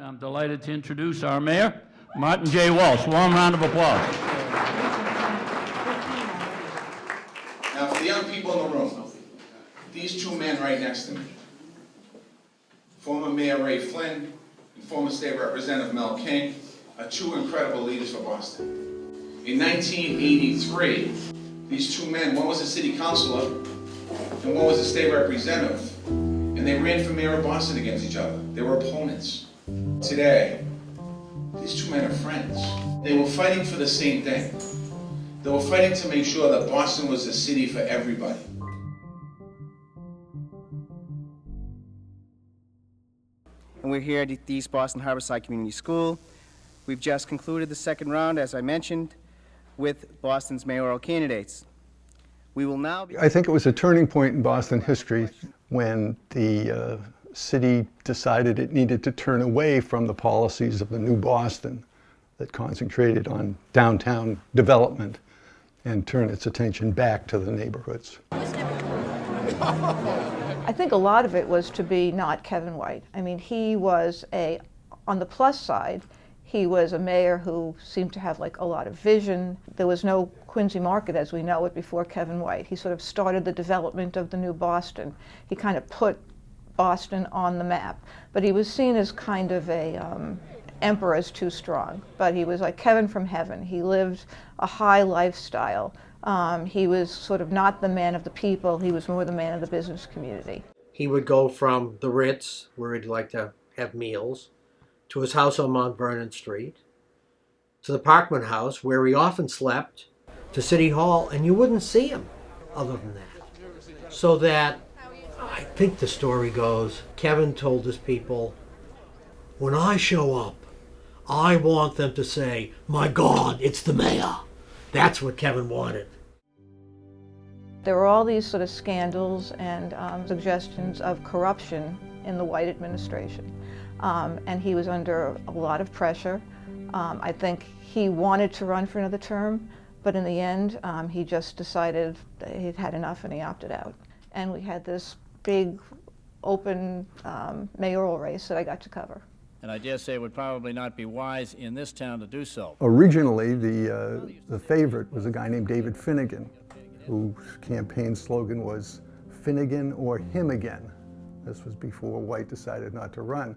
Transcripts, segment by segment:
I'm delighted to introduce our mayor, Martin J. Walsh. Warm round of applause. Now, for the young people in the room, these two men right next to me, former Mayor Ray Flynn and former State Representative Mel King, are two incredible leaders for Boston. In 1983, these two men, one was a city councilor and one was a state representative, and they ran for mayor of Boston against each other. They were opponents. Today, these two men are friends. They were fighting for the same thing. They were fighting to make sure that Boston was a city for everybody. And we're here at the East Boston Harborside Community School. We've just concluded the second round, as I mentioned, with Boston's mayoral candidates. We will now be... I think it was a turning point in Boston history when the city decided it needed to turn away from the policies of the new Boston that concentrated on downtown development and turn its attention back to the neighborhoods. I think a lot of it was to be not Kevin White. I mean, he was on the plus side, he was a mayor who seemed to have like a lot of vision. There was no Quincy Market as we know it before Kevin White. He sort of started the development of the new Boston. He kind of put Boston on the map, but he was seen as kind of a emperor is too strong, but he was like Kevin from heaven. He lived a high lifestyle. He was sort of not the man of the people, he was more the man of the business community. He would go from the Ritz, where he'd like to have meals, to his house on Mount Vernon Street, to the Parkman House, where he often slept, to City Hall, and you wouldn't see him other than that. So that, I think the story goes, Kevin told his people, when I show up, I want them to say, my God, it's the mayor. That's what Kevin wanted. There were all these sort of scandals and suggestions of corruption in the White administration. And he was under a lot of pressure. I think he wanted to run for another term, but in the end, he just decided that he'd had enough and he opted out. And we had this big, open mayoral race that I got to cover. And I dare say it would probably not be wise in this town to do so. Originally, the favorite was a guy named David Finnegan, whose campaign slogan was Finnegan or him again. This was before White decided not to run.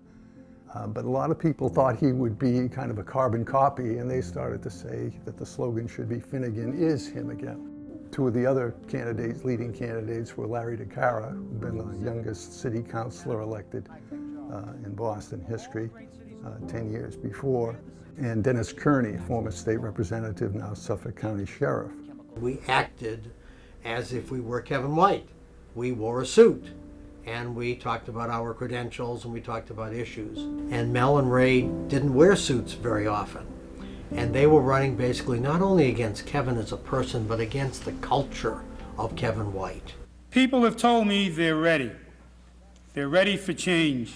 But a lot of people thought he would be kind of a carbon copy, and they started to say that the slogan should be Finnegan is him again. Two of the other candidates, leading candidates, were Larry DeCara, who'd been the youngest city councilor elected in Boston history 10 years before, and Dennis Kearney, former state representative, now Suffolk County Sheriff. We acted as if we were Kevin White. We wore a suit, and we talked about our credentials, and we talked about issues. And Mel and Ray didn't wear suits very often. And they were running basically not only against Kevin as a person, but against the culture of Kevin White. People have told me they're ready. They're ready for change.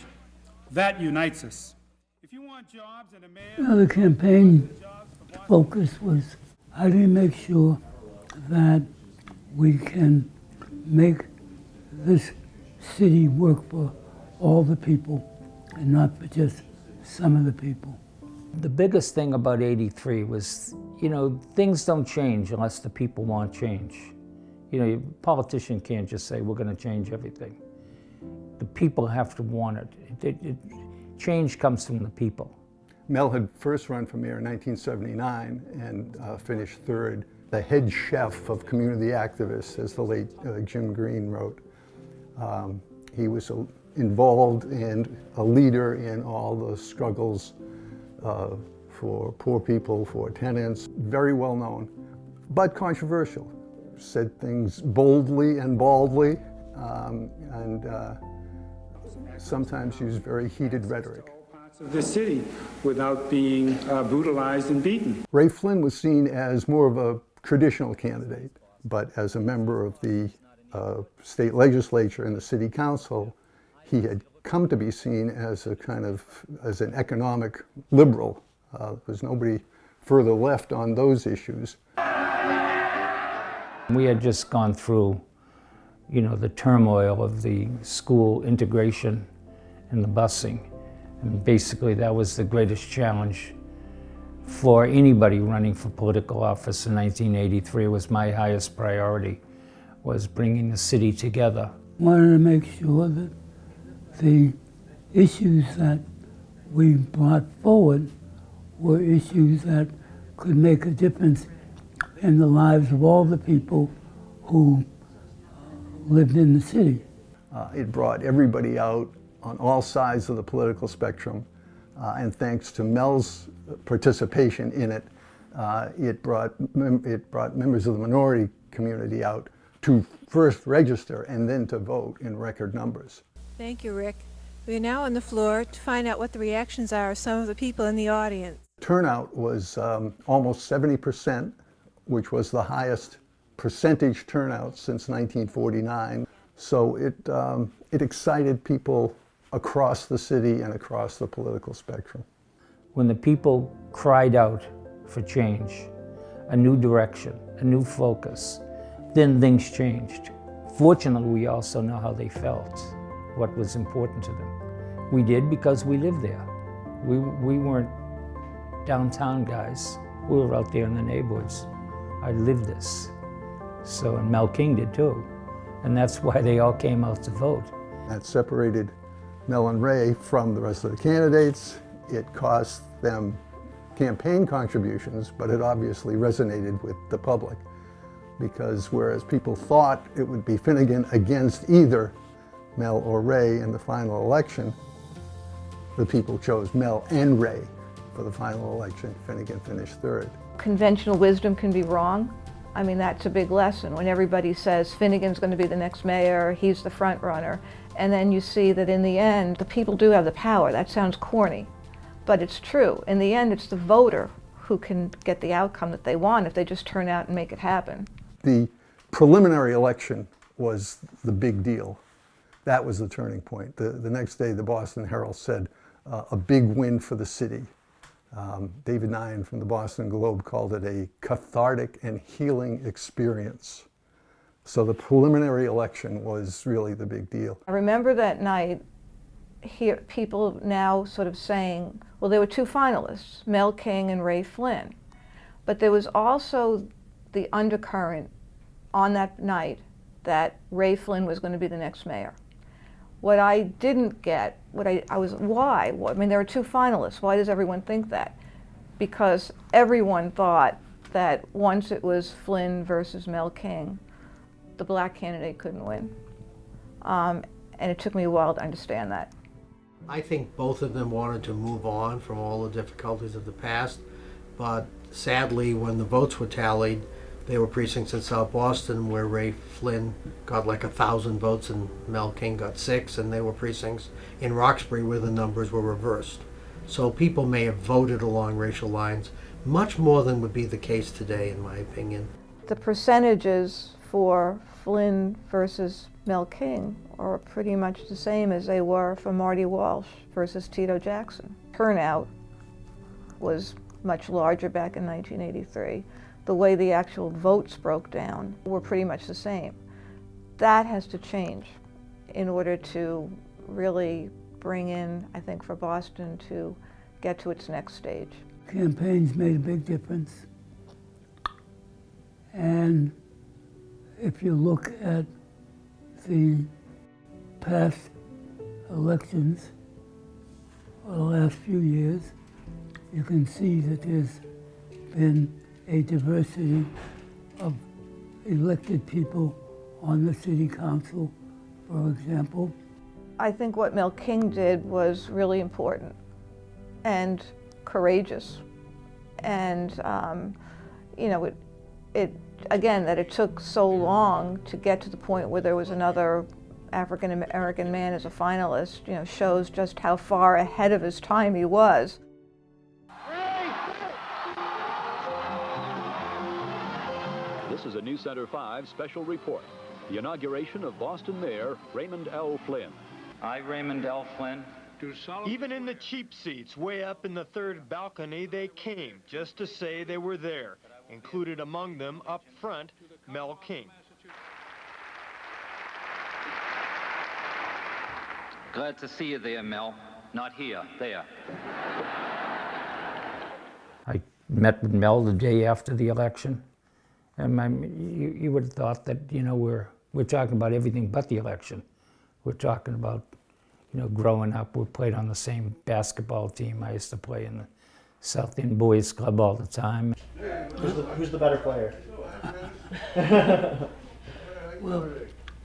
That unites us. If you want jobs and a mayor... The campaign focus was how do you make sure that we can make this city work for all the people and not for just some of the people. The biggest thing about '83 was, things don't change unless the people want change. A politician can't just say, we're going to change everything. The people have to want it. Change comes from the people. Mel had first run for mayor in 1979 and finished third. The head chef of community activists, as the late Jim Green wrote. He was involved and a leader in all the struggles for poor people, for tenants. Very well known, but controversial. Said things boldly and baldly, and sometimes used very heated rhetoric. ...of the city without being brutalized and beaten. Ray Flynn was seen as more of a traditional candidate, but as a member of the state legislature and the city council, he had come to be seen as a as an economic liberal. There's nobody further left on those issues. We had just gone through, the turmoil of the school integration and the busing. And basically, that was the greatest challenge for anybody running for political office in 1983. Was my highest priority, was bringing the city together. Wanted to make sure that the issues that we brought forward were issues that could make a difference in the lives of all the people who lived in the city. It brought everybody out on all sides of the political spectrum, and thanks to Mel's participation in it, it brought members of the minority community out to first register and then to vote in record numbers. Thank you, Rick. We are now on the floor to find out what the reactions are of some of the people in the audience. Turnout was almost 70%, which was the highest percentage turnout since 1949. So it excited people across the city and across the political spectrum. When the people cried out for change, a new direction, a new focus, then things changed. Fortunately, we also know how they felt, what was important to them. We did because we lived there. We weren't downtown guys. We were out there in the neighborhoods. I lived this. So, and Mel King did too. And that's why they all came out to vote. That separated Mel and Ray from the rest of the candidates. It cost them campaign contributions, but it obviously resonated with the public, because whereas people thought it would be Finnegan against either Mel or Ray in the final election, the people chose Mel and Ray for the final election. Finnegan finished third. Conventional wisdom can be wrong. I mean, that's a big lesson when everybody says Finnegan's going to be the next mayor, he's the front runner, and then you see that in the end, the people do have the power. That sounds corny, but it's true. In the end, it's the voter who can get the outcome that they want if they just turn out and make it happen. The preliminary election was the big deal. That was the turning point. The next day, the Boston Herald said, a big win for the city. David Nyan from the Boston Globe called it a cathartic and healing experience. So the preliminary election was really the big deal. I remember that night, people now sort of saying, well, there were two finalists, Mel King and Ray Flynn. But there was also the undercurrent on that night that Ray Flynn was going to be the next mayor. What I didn't get, why? I mean, there are two finalists. Why does everyone think that? Because everyone thought that once it was Flynn versus Mel King, the black candidate couldn't win. And it took me a while to understand that. I think both of them wanted to move on from all the difficulties of the past, but sadly, when the votes were tallied, there were precincts in South Boston where Ray Flynn got like 1,000 votes and Mel King got 6, and there were precincts in Roxbury where the numbers were reversed. So people may have voted along racial lines much more than would be the case today, in my opinion. The percentages for Flynn versus Mel King are pretty much the same as they were for Marty Walsh versus Tito Jackson. Turnout was much larger back in 1983. The way the actual votes broke down were pretty much the same. That has to change in order to really bring in, I think, for Boston to get to its next stage. Campaigns made a big difference. And if you look at the past elections for the last few years, you can see that there's been a diversity of elected people on the city council, for example. I think what Mel King did was really important and courageous. And, you know, again, that it took so long to get to the point where there was another African American man as a finalist, you know, shows just how far ahead of his time he was. This is a News Center 5 special report. The inauguration of Boston Mayor Raymond L. Flynn. I, Raymond L. Flynn. Even in the cheap seats, way up in the third balcony, they came just to say they were there. Included among them, up front, Mel King. Glad to see you there, Mel. Not here, there. I met with Mel the day after the election, and you would have thought that, you know, we're talking about everything but the election. We're talking about, you know, growing up. We played on the same basketball team. I used to play in the South End Boys Club all the time. Who's the better player? Well,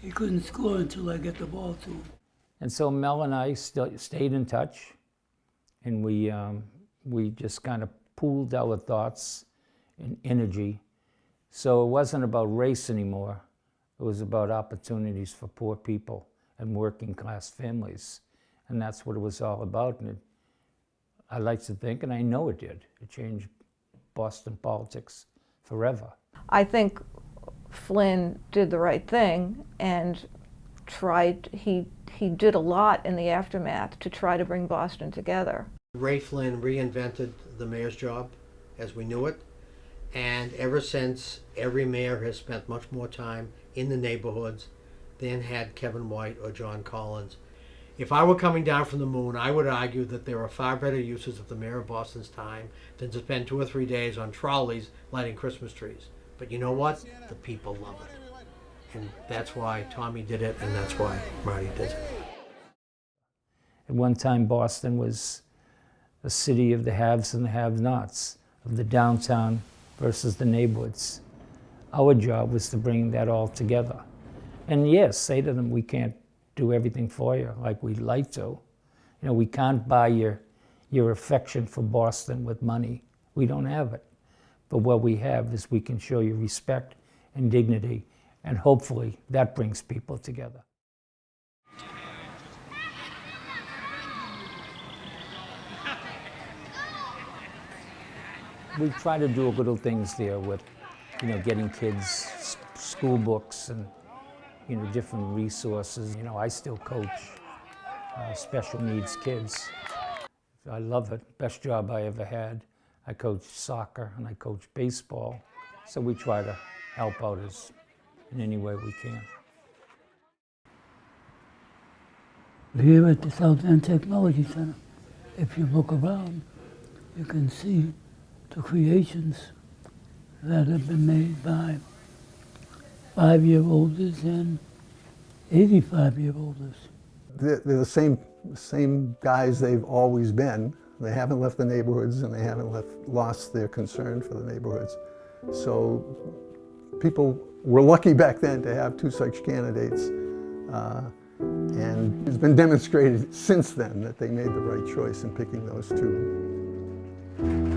he couldn't score until I get the ball to him. And so Mel and I still stayed in touch, and we just kind of pooled our thoughts and energy. So it wasn't about race anymore. It was about opportunities for poor people and working class families. And that's what it was all about. And I like to think, and I know it did, it changed Boston politics forever. I think Flynn did the right thing and he did a lot in the aftermath to try to bring Boston together. Ray Flynn reinvented the mayor's job as we knew it, and ever since, every mayor has spent much more time in the neighborhoods than had Kevin White or John Collins. If I were coming down from the moon, I would argue that there are far better uses of the mayor of Boston's time than to spend 2 or 3 days on trolleys lighting Christmas trees. But you know what? The people love it. And that's why Tommy did it, and that's why Marty did it. At one time, Boston was a city of the haves and the have-nots, of the downtown versus the neighborhoods. Our job was to bring that all together. And yes, say to them, we can't do everything for you like we'd like to. You know, we can't buy your affection for Boston with money. We don't have it. But what we have is we can show you respect and dignity, and hopefully that brings people together. We try to do little things there with, you know, getting kids school books and, you know, different resources. You know, I still coach special needs kids. I love it. Best job I ever had. I coach soccer and I coach baseball. So we try to help out in any way we can. Here at the South End Technology Center, if you look around, you can see the creations that have been made by 5-year-olds and 85-year-olds. They're the same guys they've always been. They haven't left the neighborhoods, and they haven't lost their concern for the neighborhoods. So people were lucky back then to have 2 such candidates. And it's been demonstrated since then that they made the right choice in picking those 2.